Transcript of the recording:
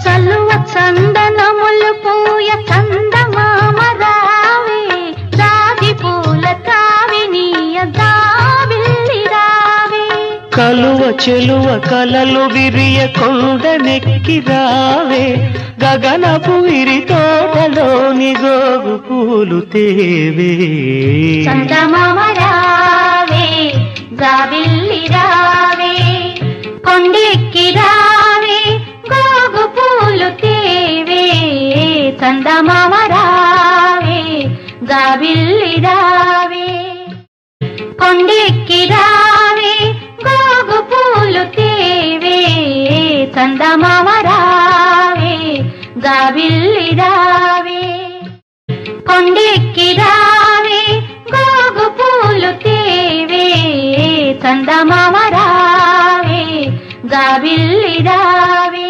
చలువ చందనములు పూయ చందమామ రావే జాజి పూల తావినీయ జాబిల్లి రావే కలువ చెలువ కలలు విరియ కొండనెక్కి రావే గగనపు విరి తోటలోని గోగు పూలు తేవే చందమామ రావే జాబిల్లి రావే కొండెక్కి రావే గోగు పూలు తేవే చందమామ రావే జాబిల్లి రావే కొండెక్కి రావే గోగు పూలు తేవే చందమామ రావే జాబిల్లి రావే కొండెక్కి రావే గోగు పూలు తేవే చందమామ రావే జాబిల్లి రావే